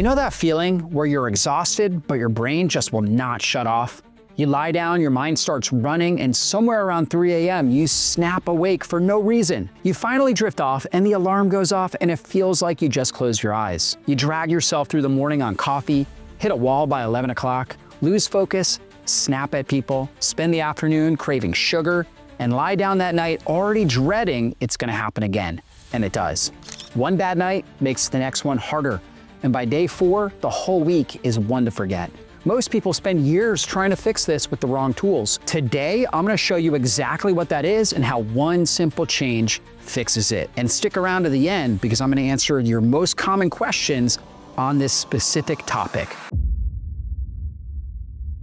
You know that feeling where you're exhausted, but your brain just will not shut off? You lie down, your mind starts running, and somewhere around 3 a.m., you snap awake for no reason. You finally drift off, and the alarm goes off, and it feels like you just closed your eyes. You drag yourself through the morning on coffee, hit a wall by 11 o'clock, lose focus, snap at people, spend the afternoon craving sugar, and lie down that night already dreading it's gonna happen again. And it does. One bad night makes the next one harder. And by day 4, the whole week is one to forget. Most people spend years trying to fix this with the wrong tools. Today, I'm gonna show you exactly what that is and how one simple change fixes it. And stick around to the end because I'm gonna answer your most common questions on this specific topic.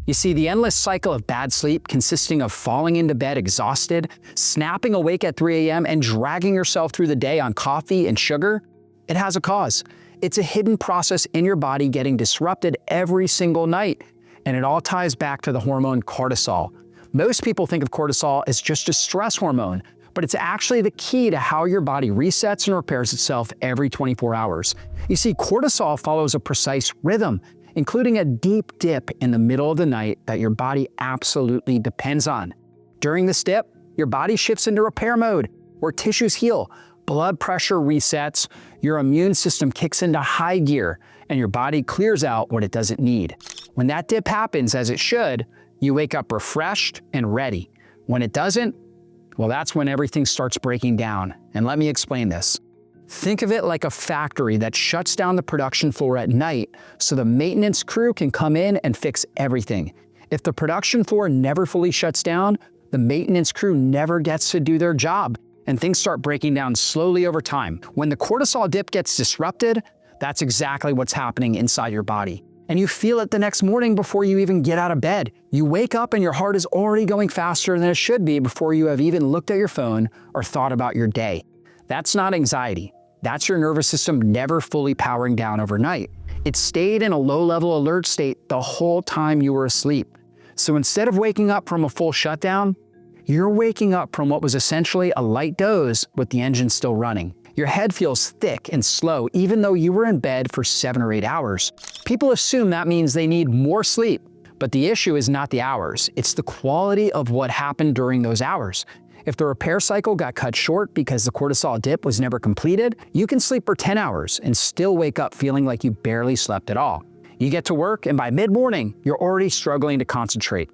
You see, the endless cycle of bad sleep consisting of falling into bed exhausted, snapping awake at 3 a.m., and dragging yourself through the day on coffee and sugar, it has a cause. It's a hidden process in your body getting disrupted every single night, and it all ties back to the hormone cortisol. Most people think of cortisol as just a stress hormone, but it's actually the key to how your body resets and repairs itself every 24 hours. You see, cortisol follows a precise rhythm, including a deep dip in the middle of the night that your body absolutely depends on. During this dip, your body shifts into repair mode, where tissues heal, blood pressure resets, your immune system kicks into high gear, and your body clears out what it doesn't need. When that dip happens, as it should, you wake up refreshed and ready. When it doesn't, well, that's when everything starts breaking down. And let me explain this. Think of it like a factory that shuts down the production floor at night so the maintenance crew can come in and fix everything. If the production floor never fully shuts down, the maintenance crew never gets to do their job, and things start breaking down slowly over time. When the cortisol dip gets disrupted, that's exactly what's happening inside your body. And you feel it the next morning before you even get out of bed. You wake up and your heart is already going faster than it should be before you have even looked at your phone or thought about your day. That's not anxiety. That's your nervous system never fully powering down overnight. It stayed in a low-level alert state the whole time you were asleep. So instead of waking up from a full shutdown, you're waking up from what was essentially a light doze with the engine still running. Your head feels thick and slow even though you were in bed for 7 or 8 hours. People assume that means they need more sleep, but the issue is not the hours, it's the quality of what happened during those hours. If the repair cycle got cut short because the cortisol dip was never completed, you can sleep for 10 hours and still wake up feeling like you barely slept at all. You get to work and by mid-morning, you're already struggling to concentrate.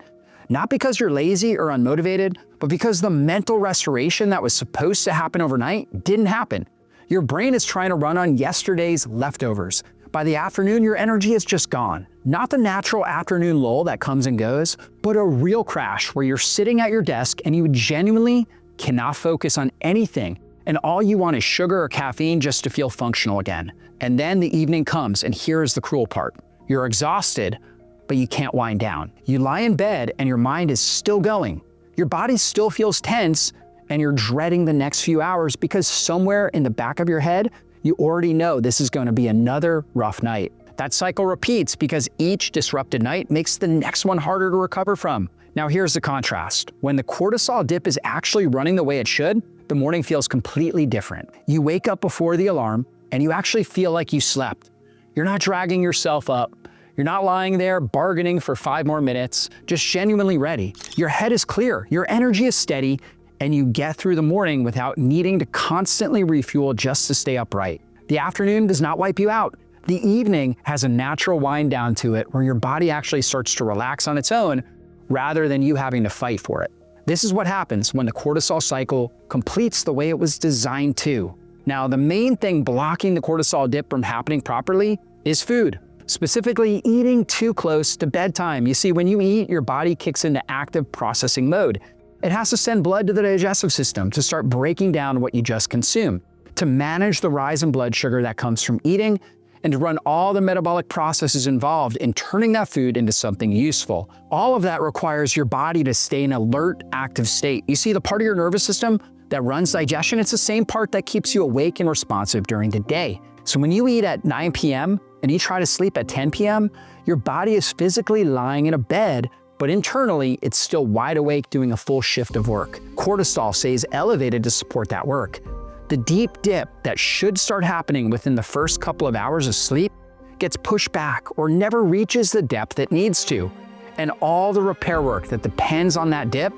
Not because you're lazy or unmotivated, but because the mental restoration that was supposed to happen overnight didn't happen. Your brain is trying to run on yesterday's leftovers. By the afternoon, your energy is just gone. Not the natural afternoon lull that comes and goes, but a real crash where you're sitting at your desk and you genuinely cannot focus on anything, and all you want is sugar or caffeine just to feel functional again. And then the evening comes, and here's the cruel part. You're exhausted, but you can't wind down. You lie in bed and your mind is still going. Your body still feels tense and you're dreading the next few hours because somewhere in the back of your head, you already know this is going to be another rough night. That cycle repeats because each disrupted night makes the next one harder to recover from. Now here's the contrast. When the cortisol dip is actually running the way it should, the morning feels completely different. You wake up before the alarm and you actually feel like you slept. You're not dragging yourself up. You're not lying there bargaining for 5 more minutes, just genuinely ready. Your head is clear, your energy is steady, and you get through the morning without needing to constantly refuel just to stay upright. The afternoon does not wipe you out. The evening has a natural wind down to it where your body actually starts to relax on its own rather than you having to fight for it. This is what happens when the cortisol cycle completes the way it was designed to. Now, the main thing blocking the cortisol dip from happening properly is food. Specifically, eating too close to bedtime. You see, when you eat, your body kicks into active processing mode. It has to send blood to the digestive system to start breaking down what you just consumed, to manage the rise in blood sugar that comes from eating, and to run all the metabolic processes involved in turning that food into something useful. All of that requires your body to stay in an alert, active state. You see, the part of your nervous system that runs digestion, it's the same part that keeps you awake and responsive during the day. So when you eat at 9 p.m. and you try to sleep at 10 p.m., your body is physically lying in a bed, but internally, it's still wide awake doing a full shift of work. Cortisol stays elevated to support that work. The deep dip that should start happening within the first couple of hours of sleep gets pushed back or never reaches the depth it needs to. And all the repair work that depends on that dip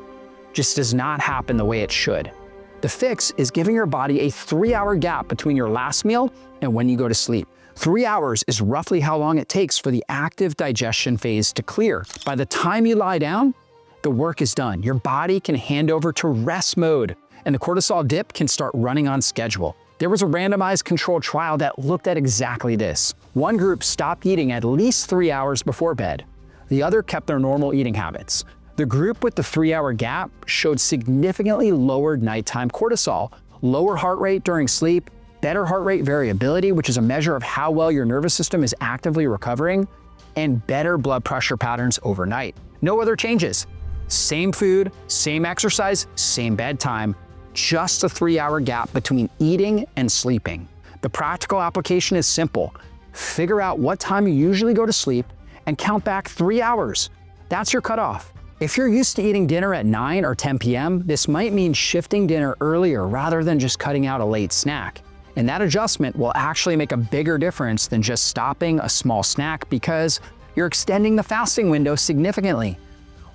just does not happen the way it should. The fix is giving your body a 3-hour gap between your last meal and when you go to sleep. 3 hours is roughly how long it takes for the active digestion phase to clear. By the time you lie down, the work is done. Your body can hand over to rest mode, and the cortisol dip can start running on schedule. There was a randomized controlled trial that looked at exactly this. One group stopped eating at least 3 hours before bed. The other kept their normal eating habits. The group with the 3-hour gap showed significantly lowered nighttime cortisol, lower heart rate during sleep, better heart rate variability, which is a measure of how well your nervous system is actively recovering, and better blood pressure patterns overnight. No other changes. Same food, same exercise, same bedtime, just a 3-hour gap between eating and sleeping. The practical application is simple. Figure out what time you usually go to sleep and count back 3 hours. That's your cutoff. If you're used to eating dinner at 9 or 10 p.m., this might mean shifting dinner earlier rather than just cutting out a late snack. And that adjustment will actually make a bigger difference than just stopping a small snack because you're extending the fasting window significantly.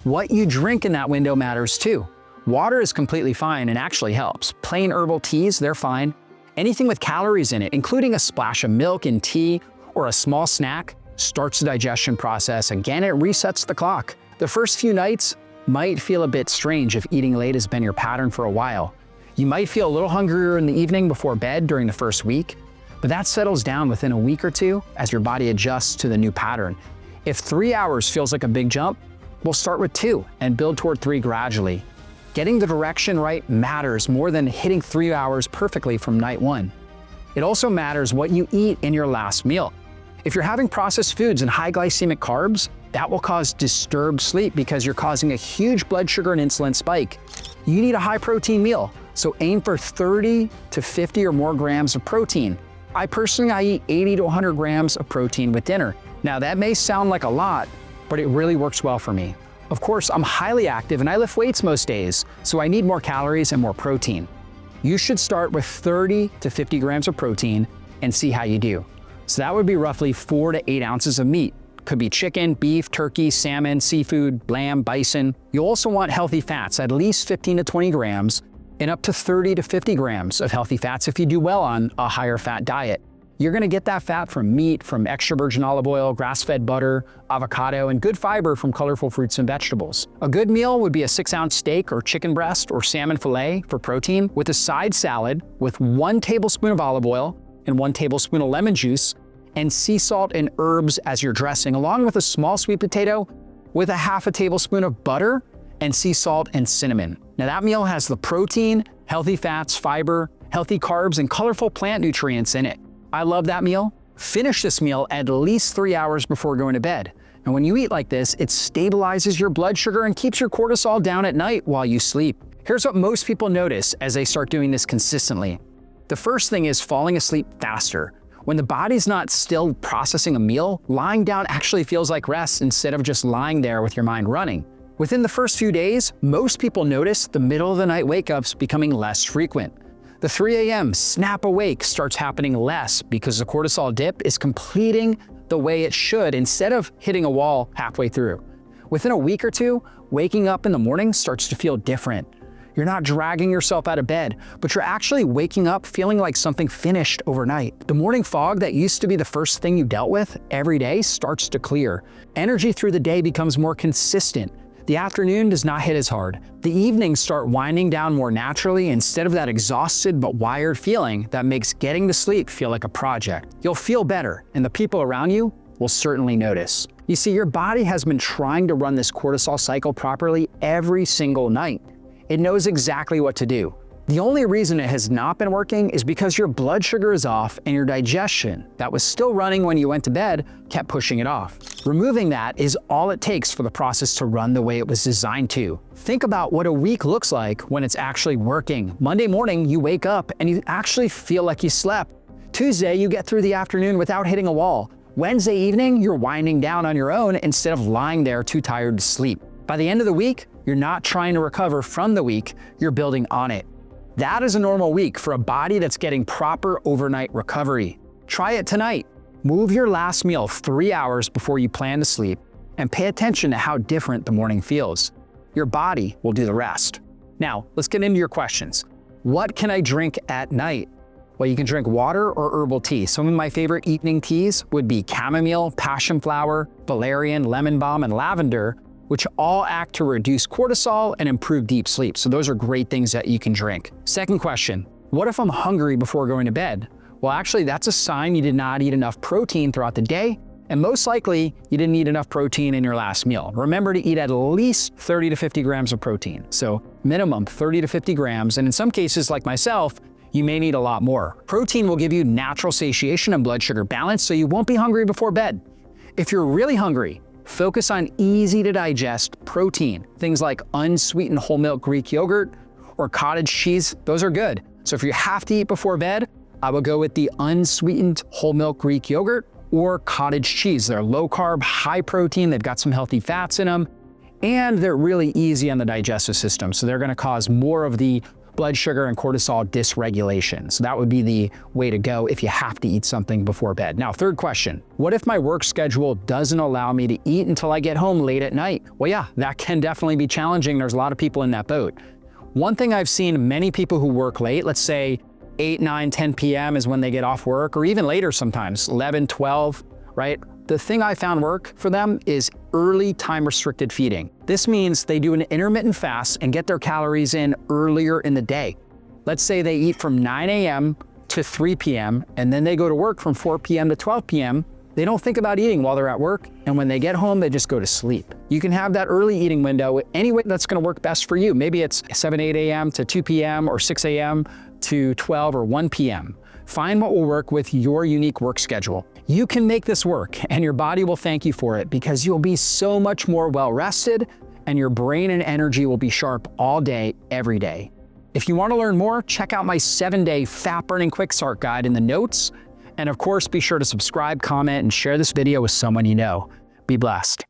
What you drink in that window matters too. Water is completely fine and actually helps. Plain herbal teas, they're fine. Anything with calories in it, including a splash of milk in tea or a small snack, starts the digestion process. Again, it resets the clock. The first few nights might feel a bit strange if eating late has been your pattern for a while. You might feel a little hungrier in the evening before bed during the first week, but that settles down within a week or two as your body adjusts to the new pattern. If 3 hours feels like a big jump, we'll start with 2 and build toward 3 gradually. Getting the direction right matters more than hitting 3 hours perfectly from night 1. It also matters what you eat in your last meal. If you're having processed foods and high glycemic carbs, that will cause disturbed sleep because you're causing a huge blood sugar and insulin spike. You need a high protein meal, so aim for 30 to 50 or more grams of protein. I eat 80 to 100 grams of protein with dinner. Now that may sound like a lot, but it really works well for me. Of course, I'm highly active and I lift weights most days, so I need more calories and more protein. You should start with 30 to 50 grams of protein and see how you do. So that would be roughly 4 to 8 ounces of meat. Could be chicken, beef, turkey, salmon, seafood, lamb, bison. You also want healthy fats, at least 15 to 20 grams, and up to 30 to 50 grams of healthy fats if you do well on a higher fat diet. You're gonna get that fat from meat, from extra virgin olive oil, grass-fed butter, avocado, and good fiber from colorful fruits and vegetables. A good meal would be a 6-ounce steak or chicken breast or salmon fillet for protein with a side salad with 1 tablespoon of olive oil and 1 tablespoon of lemon juice and sea salt and herbs as your dressing, along with a small sweet potato with a half a tablespoon of butter and sea salt and cinnamon. Now that meal has the protein, healthy fats, fiber, healthy carbs, and colorful plant nutrients in it. I love that meal. Finish this meal at least 3 hours before going to bed. And when you eat like this, it stabilizes your blood sugar and keeps your cortisol down at night while you sleep. Here's what most people notice as they start doing this consistently. The first thing is falling asleep faster. When the body's not still processing a meal, lying down actually feels like rest instead of just lying there with your mind running. Within the first few days, most people notice the middle of the night wake-ups becoming less frequent. The 3 a.m. snap awake starts happening less because the cortisol dip is completing the way it should instead of hitting a wall halfway through. Within a week or two, waking up in the morning starts to feel different. You're not dragging yourself out of bed, but you're actually waking up feeling like something finished overnight. The morning fog that used to be the first thing you dealt with every day starts to clear. Energy through the day becomes more consistent. The afternoon does not hit as hard. The evenings start winding down more naturally instead of that exhausted but wired feeling that makes getting to sleep feel like a project. You'll feel better, and the people around you will certainly notice. You see, your body has been trying to run this cortisol cycle properly every single night. It knows exactly what to do. The only reason it has not been working is because your blood sugar is off and your digestion, that was still running when you went to bed, kept pushing it off. Removing that is all it takes for the process to run the way it was designed to. Think about what a week looks like when it's actually working. Monday morning, you wake up and you actually feel like you slept. Tuesday, you get through the afternoon without hitting a wall. Wednesday evening, you're winding down on your own instead of lying there too tired to sleep. By the end of the week, you're not trying to recover from the week, you're building on it. That is a normal week for a body that's getting proper overnight recovery. Try it tonight. Move your last meal 3 hours before you plan to sleep and pay attention to how different the morning feels. Your body will do the rest. Now, let's get into your questions. What can I drink at night? Well, you can drink water or herbal tea. Some of my favorite evening teas would be chamomile, passion flower, valerian, lemon balm, and lavender, which all act to reduce cortisol and improve deep sleep. So those are great things that you can drink. Second question, what if I'm hungry before going to bed? Well, actually, that's a sign you did not eat enough protein throughout the day, and most likely you didn't eat enough protein in your last meal. Remember to eat at least 30 to 50 grams of protein. So minimum 30 to 50 grams, and in some cases like myself, you may need a lot more. Protein will give you natural satiation and blood sugar balance, so you won't be hungry before bed. If you're really hungry, focus on easy to digest protein. Things like unsweetened whole milk Greek yogurt or cottage cheese, those are good. So if you have to eat before bed, I would go with the unsweetened whole milk Greek yogurt or cottage cheese. They're low carb, high protein, they've got some healthy fats in them, and they're really easy on the digestive system. So they're gonna cause more of the blood sugar and cortisol dysregulation. So that would be the way to go if you have to eat something before bed. Now, third question, what if my work schedule doesn't allow me to eat until I get home late at night? Well, yeah, that can definitely be challenging. There's a lot of people in that boat. One thing I've seen many people who work late, let's say 8, 9, 10 p.m. is when they get off work, or even later sometimes, 11, 12, right? The thing I found work for them is early time-restricted feeding. This means they do an intermittent fast and get their calories in earlier in the day. Let's say they eat from 9 a.m. to 3 p.m. and then they go to work from 4 p.m. to 12 p.m. They don't think about eating while they're at work, and when they get home, they just go to sleep. You can have that early eating window any way that's gonna work best for you. Maybe it's 7, 8 a.m. to 2 p.m. or 6 a.m. to 12 or 1 p.m. Find what will work with your unique work schedule. You can make this work, and your body will thank you for it because you'll be so much more well-rested, and your brain and energy will be sharp all day, every day. If you want to learn more, check out my 7-day fat-burning quick start guide in the notes. And of course, be sure to subscribe, comment, and share this video with someone you know. Be blessed.